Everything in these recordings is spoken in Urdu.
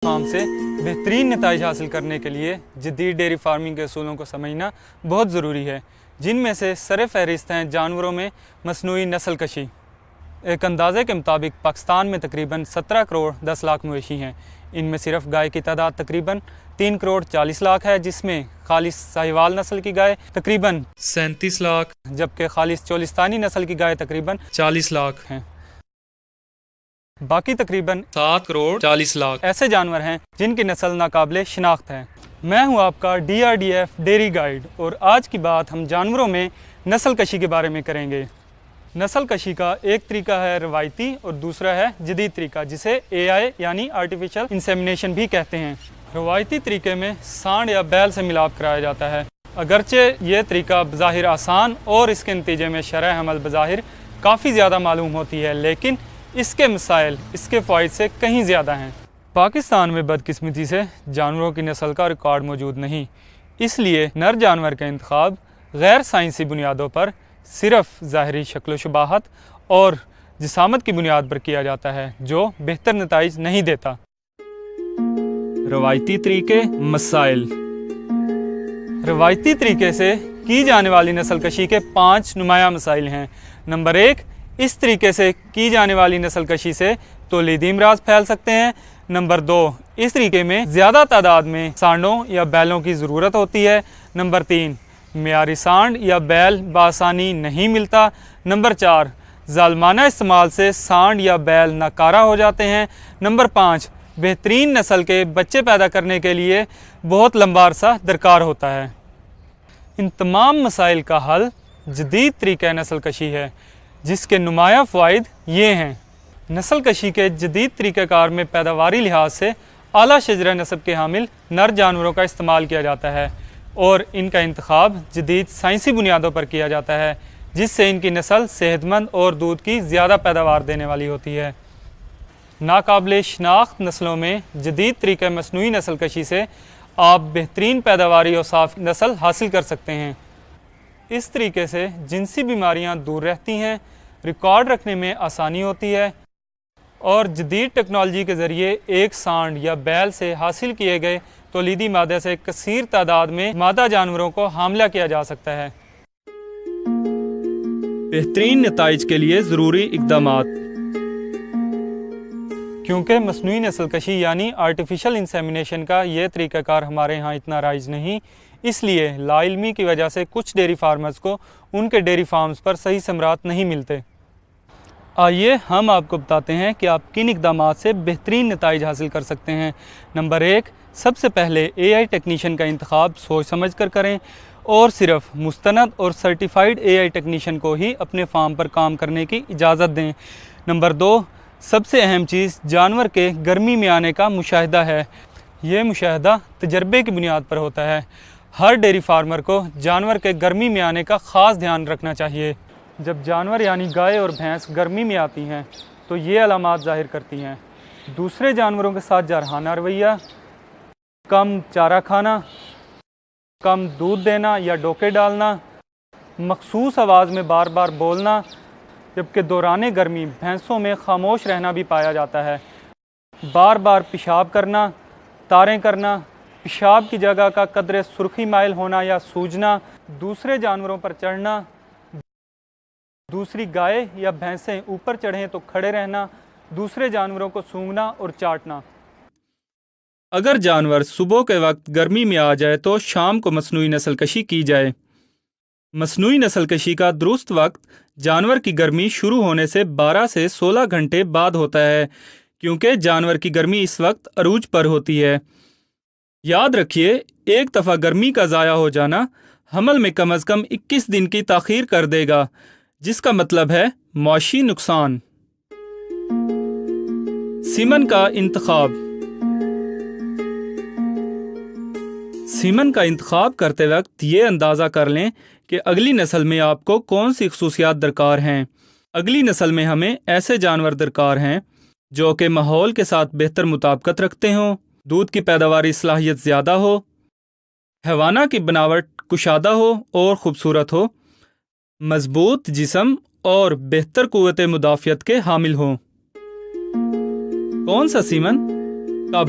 فارم سے بہترین نتائج حاصل کرنے کے لیے جدید ڈیری فارمنگ کے اصولوں کو سمجھنا بہت ضروری ہے، جن میں سے سر فہرست ہیں جانوروں میں مصنوعی نسل کشی۔ ایک اندازے کے مطابق پاکستان میں تقریباً 17 کروڑ 10 لاکھ مویشی ہیں۔ ان میں صرف گائے کی تعداد تقریباً 3 کروڑ 40 لاکھ ہے، جس میں خالص ساہیوال نسل کی گائے تقریباً 37 لاکھ، جبکہ خالص چولستانی نسل کی گائے تقریباً 40 لاکھ ہیں۔ باقی تقریباً 7 کروڑ 40 لاکھ ایسے جانور ہیں جن کی نسل ناقابل شناخت ہے۔ میں ہوں آپ کا DRDF ڈیری گائیڈ، اور آج کی بات ہم جانوروں میں نسل کشی کے بارے میں کریں گے۔ نسل کشی کا ایک طریقہ ہے روایتی اور دوسرا ہے جدید طریقہ، جسے AI یعنی آرٹیفیشل انسیمینیشن بھی کہتے ہیں۔ روایتی طریقے میں سانڈ یا بیل سے ملاپ کرایا جاتا ہے۔ اگرچہ یہ طریقہ بظاہر آسان اور اس کے نتیجے میں شرح عمل بظاہر کافی زیادہ معلوم ہوتی ہے، لیکن اس کے مسائل اس کے فوائد سے کہیں زیادہ ہیں۔ پاکستان میں بدقسمتی سے جانوروں کی نسل کا ریکارڈ موجود نہیں، اس لیے نر جانور کا انتخاب غیر سائنسی بنیادوں پر صرف ظاہری شکل و شباہت اور جسامت کی بنیاد پر کیا جاتا ہے، جو بہتر نتائج نہیں دیتا۔ روایتی طریقے، مسائل۔ روایتی طریقے سے کی جانے والی نسل کشی کے 5 نمایاں مسائل ہیں۔ نمبر 1، اس طریقے سے کی جانے والی نسل کشی سے تولیدی امراض پھیل سکتے ہیں۔ نمبر 2، اس طریقے میں زیادہ تعداد میں سانڈوں یا بیلوں کی ضرورت ہوتی ہے۔ نمبر 3، معیاری سانڈ یا بیل بآسانی نہیں ملتا۔ نمبر 4، ظالمانہ استعمال سے سانڈ یا بیل ناکارہ ہو جاتے ہیں۔ نمبر 5، بہترین نسل کے بچے پیدا کرنے کے لیے بہت لمبا عرصہ درکار ہوتا ہے۔ ان تمام مسائل کا حل جدید طریقہ نسل کشی ہے، جس کے نمایاں فوائد یہ ہیں۔ نسل کشی کے جدید طریقہ کار میں پیداواری لحاظ سے اعلیٰ شجرہ نسب کے حامل نر جانوروں کا استعمال کیا جاتا ہے، اور ان کا انتخاب جدید سائنسی بنیادوں پر کیا جاتا ہے، جس سے ان کی نسل صحت مند اور دودھ کی زیادہ پیداوار دینے والی ہوتی ہے۔ ناقابل شناخت نسلوں میں جدید طریقہ مصنوعی نسل کشی سے آپ بہترین پیداواری اور صاف نسل حاصل کر سکتے ہیں۔ اس طریقے سے جنسی بیماریاں دور رہتی ہیں، ریکارڈ رکھنے میں آسانی ہوتی ہے، اور جدید ٹیکنالوجی کے ذریعے ایک سانڈ یا بیل سے حاصل کیے گئے تولیدی مادے سے کثیر تعداد میں مادہ جانوروں کو حاملہ کیا جا سکتا ہے۔ بہترین نتائج کے لیے ضروری اقدامات۔ کیونکہ مصنوعی نسل کشی یعنی آرٹیفیشل انسیمینیشن کا یہ طریقہ کار ہمارے ہاں اتنا رائج نہیں، اس لیے لا علمی کی وجہ سے کچھ ڈیری فارمرز کو ان کے ڈیری فارمز پر صحیح ثمرات نہیں ملتے۔ آئیے ہم آپ کو بتاتے ہیں کہ آپ کن اقدامات سے بہترین نتائج حاصل کر سکتے ہیں۔ نمبر 1، سب سے پہلے AI ٹیکنیشین کا انتخاب سوچ سمجھ کر کریں، اور صرف مستند اور سرٹیفائیڈ AI ٹیکنیشین کو ہی اپنے فارم پر کام کرنے کی اجازت دیں۔ نمبر 2، سب سے اہم چیز جانور کے گرمی میں آنے کا مشاہدہ ہے۔ یہ مشاہدہ تجربے کی بنیاد پر ہوتا ہے۔ ہر ڈیری فارمر کو جانور کے گرمی میں آنے کا خاص دھیان رکھنا چاہیے۔ جب جانور یعنی گائے اور بھینس گرمی میں آتی ہیں تو یہ علامات ظاہر کرتی ہیں: دوسرے جانوروں کے ساتھ جارحانہ رویہ، کم چارہ کھانا، کم دودھ دینا یا ڈوکے ڈالنا، مخصوص آواز میں بار بار بولنا، جبکہ دوران گرمی بھینسوں میں خاموش رہنا بھی پایا جاتا ہے، بار بار پیشاب کرنا، تاریں کرنا، پیشاب کی جگہ کا قدرے سرخی مائل ہونا یا سوجنا، دوسرے جانوروں پر چڑھنا، دوسری گائے یا بھینسیں اوپر چڑھیں تو کھڑے رہنا، دوسرے جانوروں کو سونگھنا اور چاٹنا۔ اگر جانور صبح کے وقت گرمی میں آ جائے تو شام کو مصنوعی نسل کشی کی جائے۔ مصنوعی نسل کشی کا درست وقت جانور کی گرمی شروع ہونے سے 12 سے 16 گھنٹے بعد ہوتا ہے، کیونکہ جانور کی گرمی اس وقت عروج پر ہوتی ہے۔ یاد رکھیے، ایک دفعہ گرمی کا ضائع ہو جانا حمل میں کم از کم 21 دن کی تاخیر کر دے گا، جس کا مطلب ہے معاشی نقصان۔ سیمن کا انتخاب۔ سیمن کا انتخاب کرتے وقت یہ اندازہ کر لیں کہ اگلی نسل میں آپ کو کون سی خصوصیات درکار ہیں۔ اگلی نسل میں ہمیں ایسے جانور درکار ہیں جو کہ ماحول کے ساتھ بہتر مطابقت رکھتے ہوں، دودھ کی پیداواری صلاحیت زیادہ ہو، حیوانہ کی بناوٹ کشادہ ہو اور خوبصورت ہو، مضبوط جسم اور بہتر قوت مدافعت کے حامل ہوں۔ کون سا سیمن؟ کب؟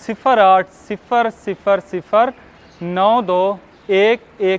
0800092111